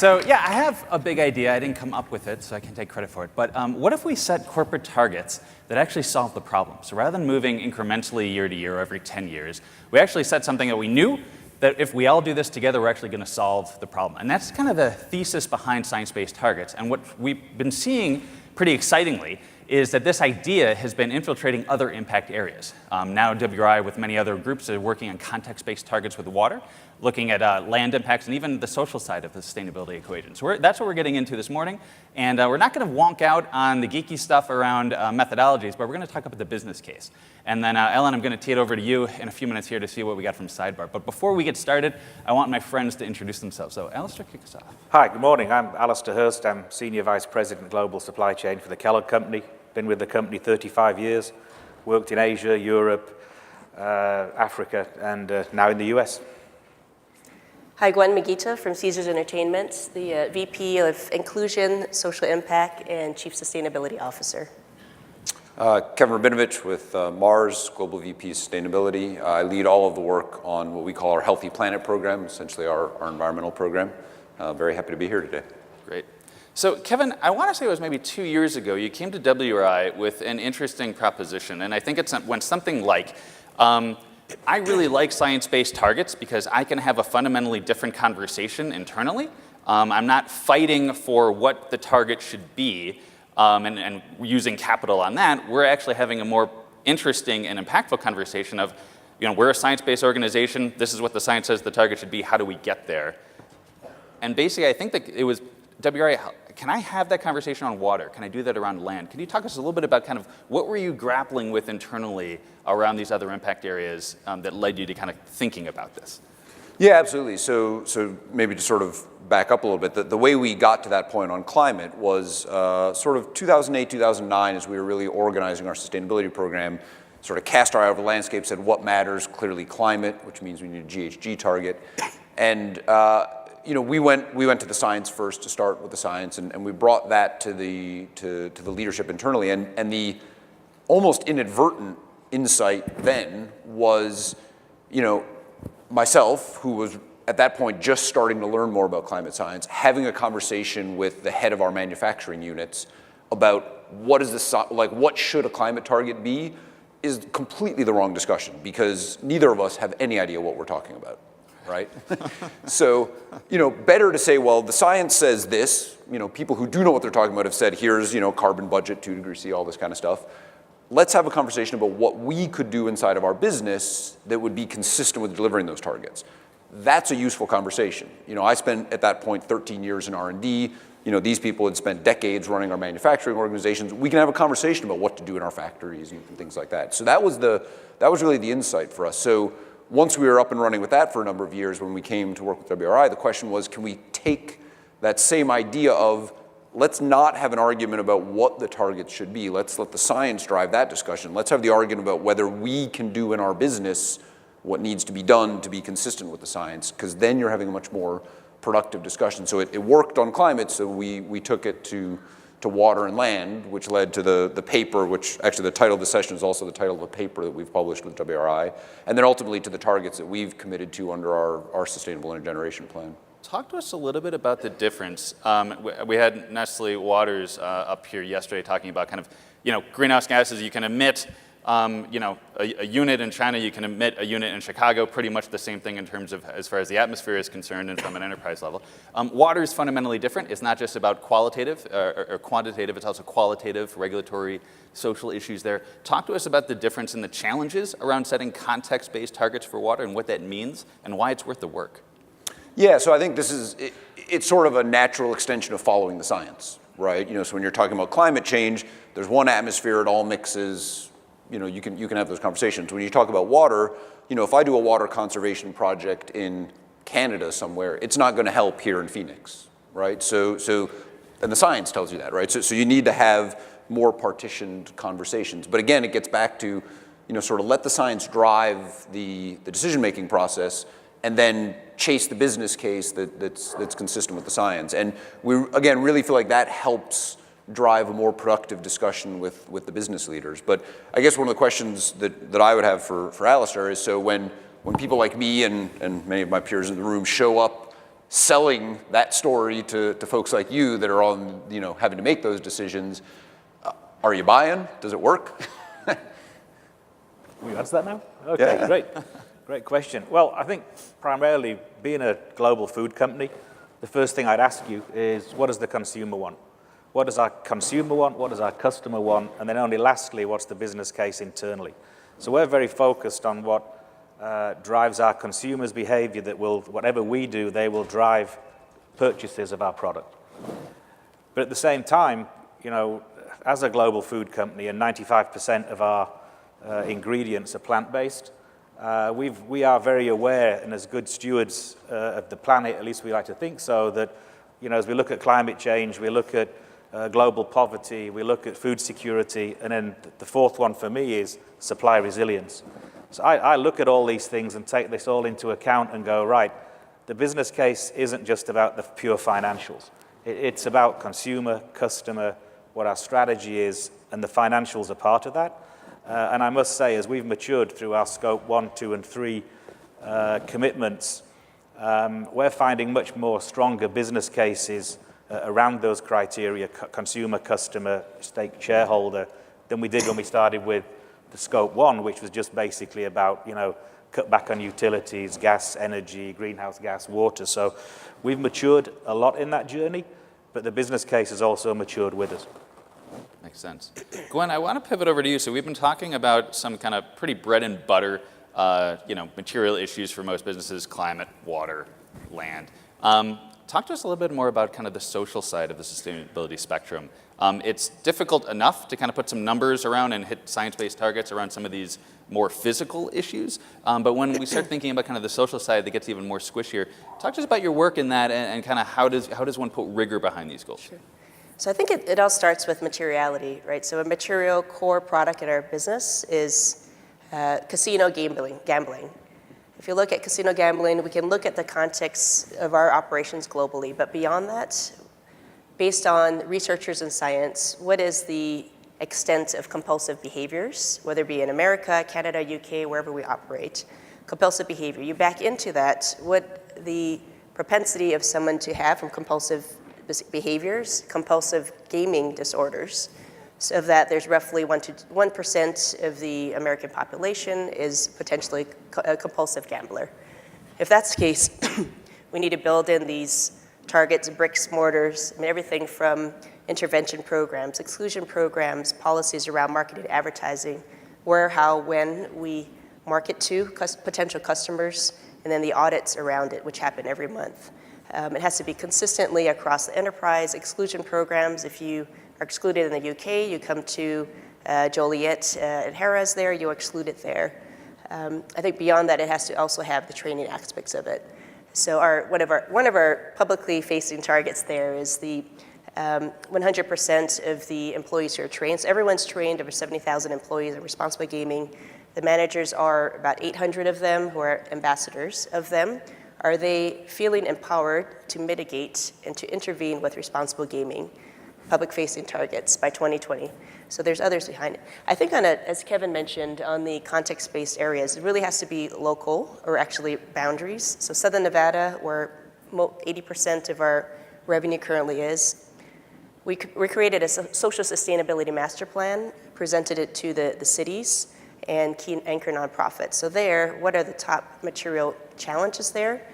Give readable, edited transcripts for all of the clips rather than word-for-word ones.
So yeah, I have a big idea. I didn't come up with it, so I can take credit for it. But what if we set corporate targets that actually solve the problem? So rather than moving incrementally year to year every 10 years, we actually set something that we knew that if we all do this together, we're actually going to solve the problem. And that's kind of the thesis behind science-based targets. And what we've been seeing pretty excitingly is that this idea has been infiltrating other impact areas. Now WRI, with many other groups, are working on context-based targets with water, looking at land impacts and even the social side of the sustainability equation. So that's what we're getting into this morning. And we're not going to wonk out on the geeky stuff around methodologies, but we're going to talk about the business case. And then, Ellen, I'm going to tee it over to you in a few minutes here to see what we got from Sidebar. But before we get started, I want my friends to introduce themselves. So, Alistair, kick us off. Hi, good morning. I'm Alistair Hurst. I'm Senior Vice President Global Supply Chain for the Kellogg Company. Been with the company 35 years. Worked in Asia, Europe, Africa, and now in the US. Hi, Gwen Magita from Caesars Entertainment, the VP of Inclusion, Social Impact, and Chief Sustainability Officer. Kevin Rabinovich with Mars, Global VP Sustainability. I lead all of the work on what we call our Healthy Planet program, essentially our environmental program. Very happy to be here today. Great. So, Kevin, I want to say it was maybe 2 years ago, you came to WRI with an interesting proposition, and I think it went something like, I really like science-based targets because I can have a fundamentally different conversation internally. I'm not fighting for what the target should be and using capital on that. We're actually having a more interesting and impactful conversation of, we're a science-based organization. This is what the science says the target should be. How do we get there? And basically, I think that it was WRI, can I have that conversation on water? Can I do that around land? Can you talk to us a little bit about kind of what were you grappling with internally around these other impact areas that led you to kind of thinking about this? Yeah, absolutely. So maybe to sort of back up a little bit, the way we got to that point on climate was sort of 2008, 2009, as we were really organizing our sustainability program, sort of cast our eye over the landscape, said what matters, clearly climate, which means we need a GHG target. And we went to the science first to start with the science, and we brought that to the leadership internally. And the almost inadvertent insight then was, myself, who was at that point just starting to learn more about climate science, having a conversation with the head of our manufacturing units about what should a climate target be, is completely the wrong discussion, because neither of us have any idea what we're talking about. Right? So, better to say, well, the science says this. People who do know what they're talking about have said, here's, carbon budget, 2 degrees C, all this kind of stuff. Let's have a conversation about what we could do inside of our business that would be consistent with delivering those targets. That's a useful conversation. I spent, at that point, 13 years in R&D. These people had spent decades running our manufacturing organizations. We can have a conversation about what to do in our factories and things like that. So that was really the insight for us. So once we were up and running with that for a number of years, when we came to work with WRI, the question was, can we take that same idea of, let's not have an argument about what the targets should be. Let's let the science drive that discussion. Let's have the argument about whether we can do in our business what needs to be done to be consistent with the science, because then you're having a much more productive discussion. So it worked on climate, so we took it to water and land, which led to the paper, which actually the title of the session is also the title of a paper that we've published with WRI, and then ultimately to the targets that we've committed to under our Sustainable Intergeneration Plan. Talk to us a little bit about the difference. We had Nestle Waters up here yesterday talking about kind of, greenhouse gases you can emit. A unit in China, you can emit a unit in Chicago, pretty much the same thing in terms of as far as the atmosphere is concerned and from an enterprise level. Water is fundamentally different. It's not just about qualitative or quantitative, it's also qualitative, regulatory, social issues there. Talk to us about the difference in the challenges around setting context-based targets for water and what that means and why it's worth the work. Yeah, so I think it's sort of a natural extension of following the science, right? So when you're talking about climate change, there's one atmosphere, it all mixes. You can have those conversations. When you talk about water, if I do a water conservation project in Canada somewhere, it's not going to help here in Phoenix, right? And the science tells you that, right? So you need to have more partitioned conversations. But again, it gets back to, sort of let the science drive the decision-making process, and then chase the business case that's consistent with the science. And we, again, really feel like that helps drive a more productive discussion with the business leaders. But I guess one of the questions that I would have for Alistair is, so when people like me and many of my peers in the room show up selling that story to folks like you that are on, having to make those decisions. Are you buying? Does it work? Will you answer that now? Okay, Yeah. great. Great question. Well, I think primarily being a global food company, the first thing I'd ask you is, what does the consumer want? What does our consumer want? What does our customer want? And then only lastly, what's the business case internally? So we're very focused on what drives our consumers' behavior, that will, whatever we do, they will drive purchases of our product. But at the same time, as a global food company, and 95% of our ingredients are plant-based, we are very aware, and as good stewards of the planet, at least we like to think so, that as we look at climate change, we look at global poverty, we look at food security, and then the fourth one for me is supply resilience. So I look at all these things and take this all into account and go, right, the business case isn't just about the pure financials. It's about consumer, customer, what our strategy is, and the financials are part of that. And I must say, as we've matured through our scope 1, 2, and 3 commitments, we're finding much more stronger business cases around those criteria, consumer, customer, stake, shareholder, than we did when we started with the scope 1, which was just basically about, cut back on utilities, gas, energy, greenhouse gas, water. So we've matured a lot in that journey, but the business case has also matured with us. Makes sense. Gwen, I want to pivot over to you. So we've been talking about some kind of pretty bread and butter, material issues for most businesses: climate, water, land. Talk to us a little bit more about kind of the social side of the sustainability spectrum. It's difficult enough to kind of put some numbers around and hit science-based targets around some of these more physical issues. But when we start thinking about kind of the social side, that gets even more squishier. Talk to us about your work in that, and kind of how does one put rigor behind these goals? Sure. So I think it all starts with materiality, right? So a material core product in our business is casino gambling. If you look at casino gambling, we can look at the context of our operations globally, but beyond that, based on researchers and science, what is the extent of compulsive behaviors, whether it be in America, Canada, UK, wherever we operate? Compulsive behavior. You back into that, what the propensity of someone to have from compulsive behaviors, compulsive gaming disorders. So of that, there's roughly 1% of the American population is potentially a compulsive gambler. If that's the case, we need to build in these targets, bricks, mortars, everything from intervention programs, exclusion programs, policies around marketing and advertising, where, how, when we market to potential customers, and then the audits around it, which happen every month. It has to be consistently across the enterprise. Exclusion programs, if you are excluded in the UK, you come to Joliet and Harrah's there, you're excluded there. I think beyond that, it has to also have the training aspects of it. So one of our publicly facing targets there is the 100% of the employees who are trained. So everyone's trained, over 70,000 employees in responsible gaming. The managers are about 800 of them who are ambassadors of them. Are they feeling empowered to mitigate and to intervene with responsible gaming, public-facing targets by 2020? So there's others behind it. I think as Kevin mentioned, on the context-based areas, it really has to be local, or actually boundaries. So Southern Nevada, where 80% of our revenue currently is, we created a social sustainability master plan, presented it to the cities and key anchor nonprofits. So there, what are the top material challenges there?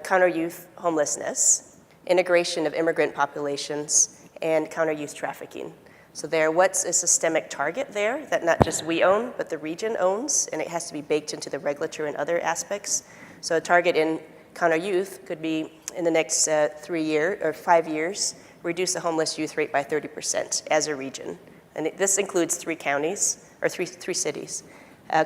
Counter youth homelessness, integration of immigrant populations, and counter youth trafficking. So there, what's a systemic target there that not just we own, but the region owns, and it has to be baked into the regulatory and other aspects. So a target in counter youth could be, in the next 5 years, reduce the homeless youth rate by 30% as a region. And this includes 3 counties, or three cities.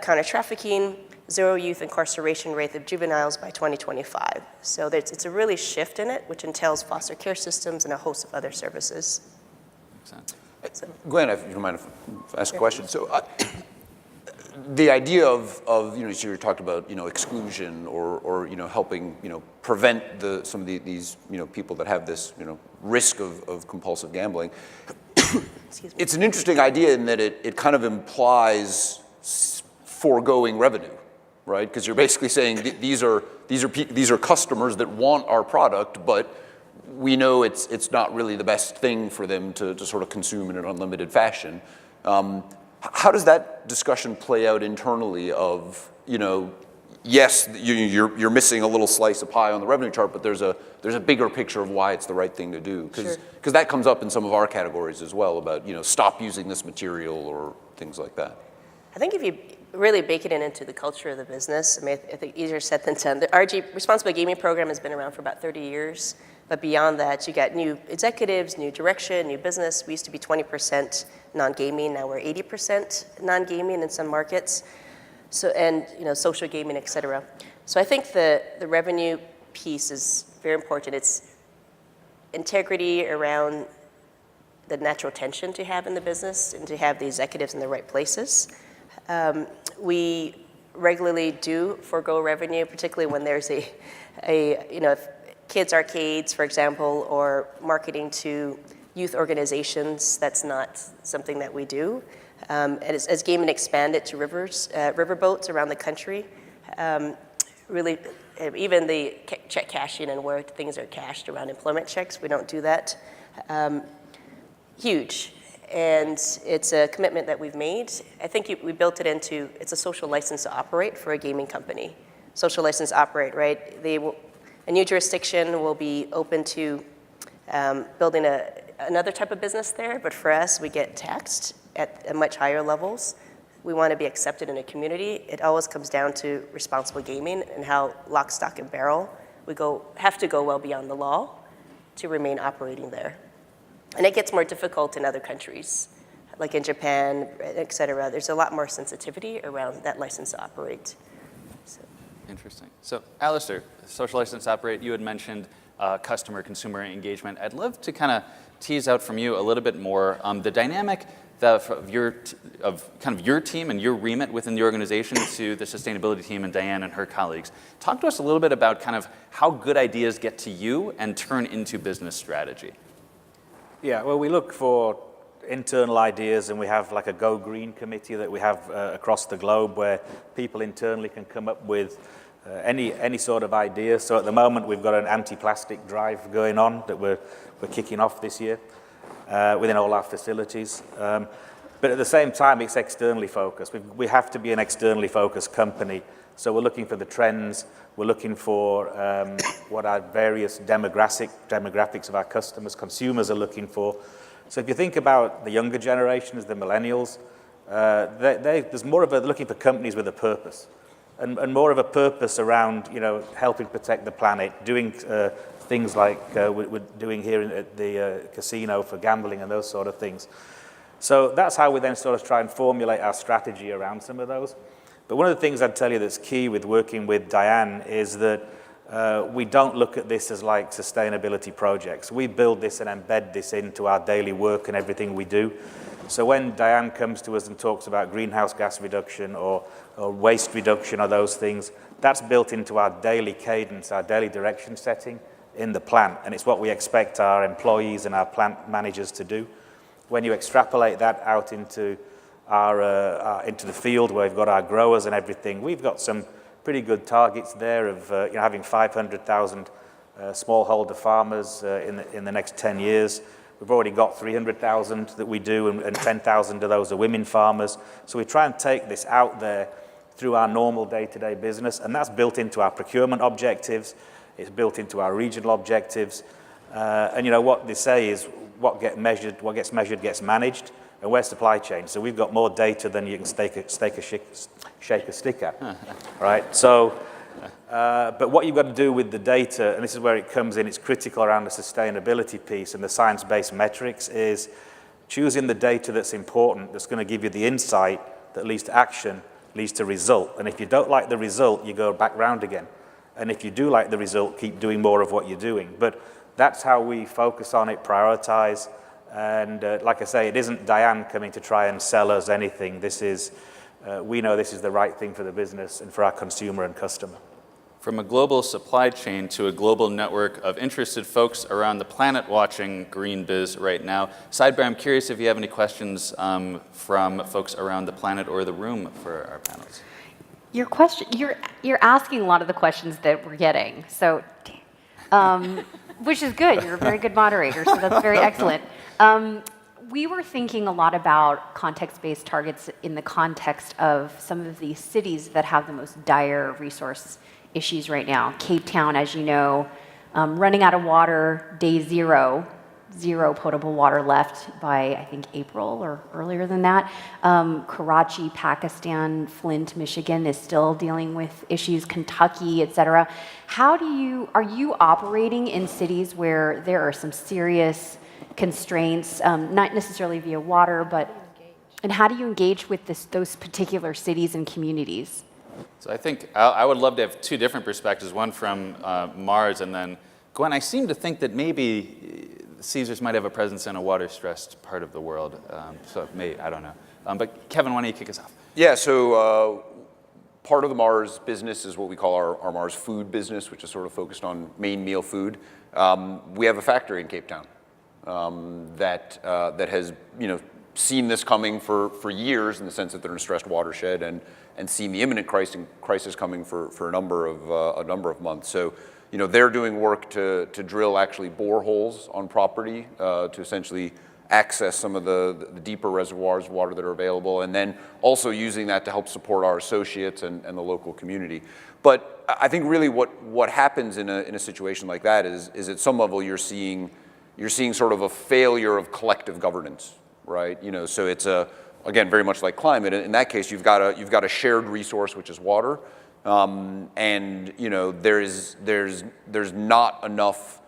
Counter trafficking, 0 youth incarceration rate of juveniles by 2025. So it's a really shift in it, which entails foster care systems and a host of other services. Makes sense. So, Gwen, if you don't mind if I ask a question. So the idea of so you talked about, exclusion or helping, prevent some of these, people that have this, risk of compulsive gambling. excuse me. It's an interesting idea in that it kind of implies foregoing revenue, right? Because you're basically saying these are customers that want our product, but we know it's not really the best thing for them to sort of consume in an unlimited fashion. How does that discussion play out internally of, yes, you're missing a little slice of pie on the revenue chart, but there's a bigger picture of why it's the right thing to do? Because that comes up in some of our categories as well about, stop using this material or things like that. I think if you really bake it into the culture of the business, I think easier said than done. The RG, Responsible Gaming Program, has been around for about 30 years. But beyond that, you got new executives, new direction, new business. We used to be 20% non-gaming. Now we're 80% non-gaming in some markets. So, and social gaming, et cetera. So I think the revenue piece is very important. It's integrity around the natural tension to have in the business and to have the executives in the right places. We regularly do forego revenue, particularly when there's kids arcades, for example, or marketing to youth organizations. That's not something that we do. And as gaming expanded to riverboats around the country, really, even the check cashing and where things are cashed around employment checks, we don't do that. Huge. And it's a commitment that we've made. I think we built it into, it's a social license to operate for a gaming company. Social license to operate, right? A new jurisdiction will be open to building another type of business there, but for us, we get taxed at much higher levels. We want to be accepted in a community. It always comes down to responsible gaming and how lock, stock, and barrel we have to go well beyond the law to remain operating there. And it gets more difficult in other countries, like in Japan, et cetera. There's a lot more sensitivity around that license to operate. So. Interesting. So, Alistair, social license to operate, you had mentioned consumer engagement. I'd love to kind of tease out from you a little bit more the dynamic of your team and your remit within the organization to the sustainability team and Diane and her colleagues. Talk to us a little bit about kind of how good ideas get to you and turn into business strategy. Yeah, well, we look for internal ideas, and we have like a Go Green committee that we have across the globe where people internally can come up with any sort of idea. So at the moment, we've got an anti-plastic drive going on that we're kicking off this year within all our facilities. But at the same time, it's externally focused. We have to be an externally focused company. So we're looking for the trends. We're looking for what our various demographics of our customers, consumers are looking for. So if you think about the younger generations, the millennials, there's more of looking for companies with a purpose, and more of a purpose around helping protect the planet, doing things like we're doing here at the casino for gambling and those sort of things. So that's how we then sort of try and formulate our strategy around some of those. But one of the things I'd tell you that's key with working with Diane is that we don't look at this as like sustainability projects. We build this and embed this into our daily work and everything we do. So when Diane comes to us and talks about greenhouse gas reduction or waste reduction or those things, that's built into our daily cadence, our daily direction setting in the plant. And it's what we expect our employees and our plant managers to do. When you extrapolate that out into into the field where we've got our growers and everything, we've got some pretty good targets there of having 500,000 smallholder farmers in the next 10 years. We've already got 300,000 that we do, and 10,000 of those are women farmers. So we try and take this out there through our normal day-to-day business, and that's built into our procurement objectives. It's built into our regional objectives. And what they say is what gets measured gets managed. And we're supply chain, so we've got more data than you can shake a stick at, right? So, but what you've got to do with the data, and this is where it comes in, it's critical around the sustainability piece and the science-based metrics, is choosing the data that's important, that's going to give you the insight that leads to action, leads to result. And if you don't like the result, you go back round again. And if you do like the result, keep doing more of what you're doing. But that's how we focus on it, prioritize. And like I say, it isn't Diane coming to try and sell us anything. This is, we know this is the right thing for the business and for our consumer and customer. From a global supply chain to a global network of interested folks around the planet watching Green Biz right now. Sidebar, I'm curious if you have any questions from folks around the planet or the room for our panels. Your question, you're asking a lot of the questions that we're getting. So, which is good. You're a very good moderator, so that's very excellent. We were thinking a lot about context-based targets in the context of some of the cities that have the most dire resource issues right now. Cape Town, as you know, running out of water, day zero potable water left by, I think, April or earlier than that. Karachi, Pakistan, Flint, Michigan is still dealing with issues, Kentucky, et cetera. Are you operating in cities where there are some serious constraints, not necessarily via water, and how do you engage with those particular cities and communities? So I think I would love to have two different perspectives, one from Mars and then Gwen. I seem to think that maybe Caesars might have a presence in a water-stressed part of the world, so I don't know. But Kevin, why don't you kick us off? Yeah, so part of the Mars business is what we call our Mars food business, which is sort of focused on main meal food. We have a factory in Cape Town that has seen this coming for years, in the sense that they're in a stressed watershed, and seen the imminent crisis coming for a number of months. So they're doing work to drill actually boreholes on property to essentially access some of the deeper reservoirs of water that are available, and then also using that to help support our associates and the local community. But I think really what happens in a situation like that is at some level you're seeing sort of a failure of collective governance, right? So it's again very much like climate. In that case, you've got a shared resource, which is water. And there's not enough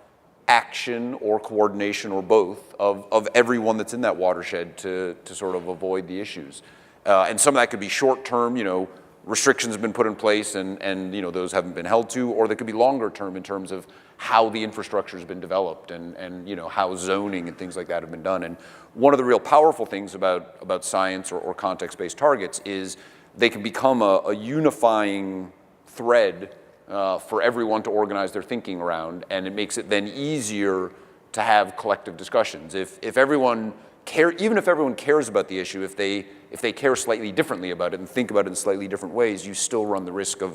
action or coordination or both of everyone that's in that watershed to sort of avoid the issues. And some of that could be short term, restrictions have been put in place and those haven't been held to, or they could be longer term in terms of how the infrastructure has been developed and how zoning and things like that have been done. And one of the real powerful things about science or context-based targets is they can become a unifying thread for everyone to organize their thinking around, and it makes it then easier to have collective discussions. If everyone even if everyone cares about the issue, if they care slightly differently about it and think about it in slightly different ways, you still run the risk of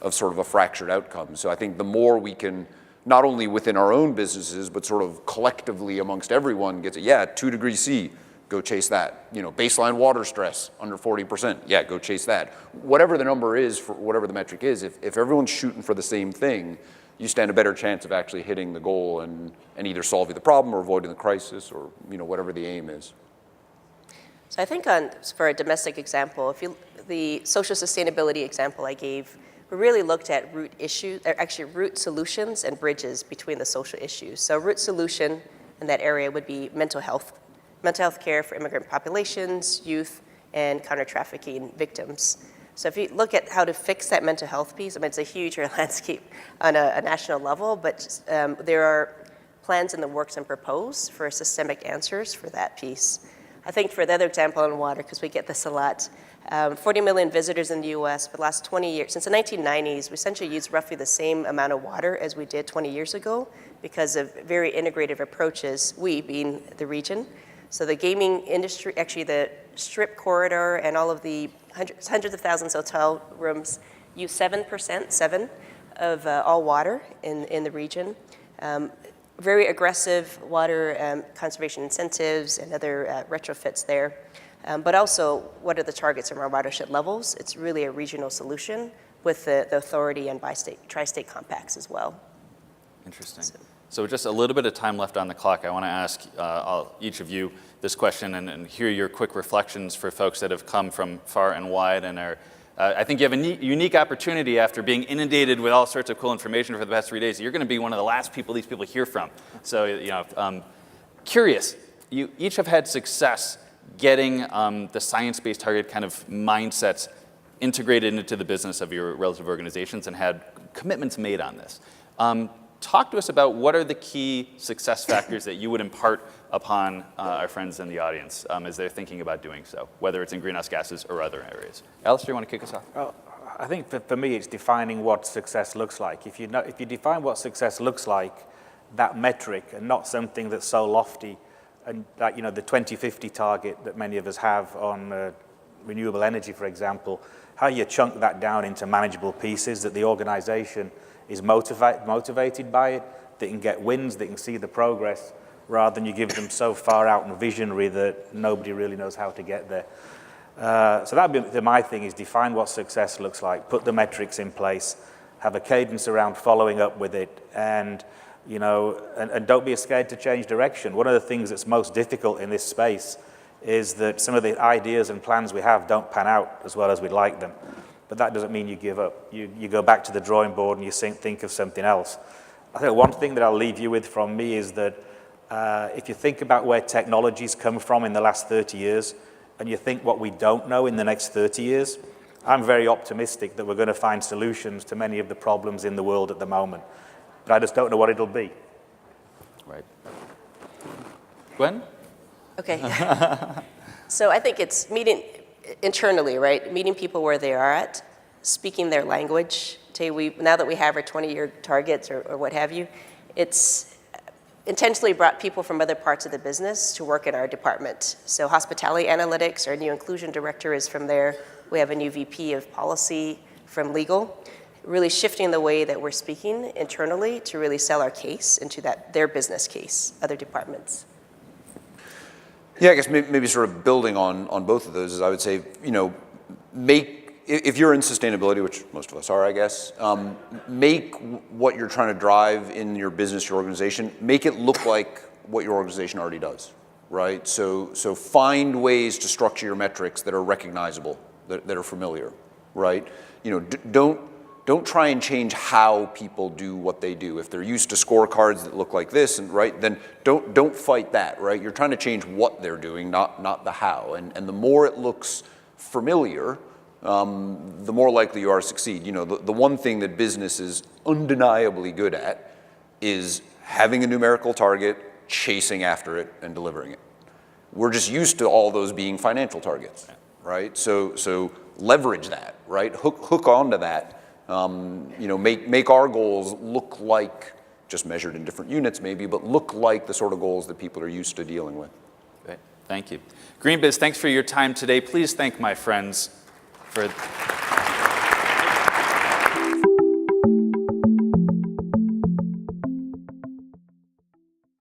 sort of a fractured outcome. So I think the more we can, not only within our own businesses, but sort of collectively amongst everyone, get to 2 degrees C. Go chase that. Baseline water stress under 40%. Yeah, go chase that. Whatever the number is, for whatever the metric is, if everyone's shooting for the same thing, you stand a better chance of actually hitting the goal and either solving the problem or avoiding the crisis, or whatever the aim is. So I think for a domestic example, the social sustainability example I gave, we really looked at root solutions and bridges between the social issues. So root solution in that area would be mental health care for immigrant populations, youth, and counter-trafficking victims. So if you look at how to fix that mental health piece, it's a huge landscape on a national level, but there are plans in the works and proposed for systemic answers for that piece. I think for the other example on water, because we get this a lot, 40 million visitors in the US for the last 20 years. Since the 1990s, we essentially use roughly the same amount of water as we did 20 years ago because of very integrative approaches, we being the region. So the gaming industry, actually the Strip corridor and all of the hundreds of thousands of hotel rooms use 7% of all water in the region. Very aggressive water conservation incentives and other retrofits there. But also, what are the targets from our watershed levels? It's really a regional solution with the authority and tri-state compacts as well. Interesting. So with just a little bit of time left on the clock, I want to ask each of you this question and hear your quick reflections for folks that have come from far and wide and are, I think you have a unique opportunity after being inundated with all sorts of cool information for the past 3 days. You're going to be one of the last people these people hear from. So, curious, you each have had success getting the science-based target kind of mindsets integrated into the business of your relative organizations and had commitments made on this. Talk to us about what are the key success factors that you would impart upon our friends in the audience as they're thinking about doing so, whether it's in greenhouse gases or other areas. Alistair, you want to kick us off? Well, I think for me it's defining what success looks like. If you define what success looks like, that metric, and not something that's so lofty, and that the 2050 target that many of us have on renewable energy, for example, how you chunk that down into manageable pieces, that the organization is motivated by it, they can get wins, they can see the progress, rather than you give them so far out and visionary that nobody really knows how to get there. So that would be my thing, is define what success looks like, put the metrics in place, have a cadence around following up with it, and don't be scared to change direction. One of the things that's most difficult in this space is that some of the ideas and plans we have don't pan out as well as we'd like them. But that doesn't mean you give up. You go back to the drawing board and you think of something else. I think one thing that I'll leave you with from me is that if you think about where technology's come from in the last 30 years, and you think what we don't know in the next 30 years, I'm very optimistic that we're going to find solutions to many of the problems in the world at the moment. But I just don't know what it'll be. Right. Gwen? Okay. So I think it's meeting internally, right? Meeting people where they are at, speaking their language. Now that we have our 20-year targets or what have you, it's intentionally brought people from other parts of the business to work in our department. So hospitality analytics, our new inclusion director is from there. We have a new VP of policy from legal, really shifting the way that we're speaking internally to really sell our case into their business case, other departments. Yeah, I guess maybe sort of building on both of those is I would say, if you're in sustainability, which most of us are, I guess, make what you're trying to drive in your business, your organization, make it look like what your organization already does, right? So find ways to structure your metrics that are recognizable, that are familiar, right? Don't try and change how people do what they do. If they're used to scorecards that look like this, and right, then don't fight that, right? You're trying to change what they're doing, not the how. And the more it looks familiar, the more likely you are to succeed. The one thing that business is undeniably good at is having a numerical target, chasing after it, and delivering it. We're just used to all those being financial targets, right? So leverage that, right? Hook onto that. Make our goals look like, just measured in different units maybe, but look like the sort of goals that people are used to dealing with. Great, thank you. GreenBiz, thanks for your time today. Please thank my friends for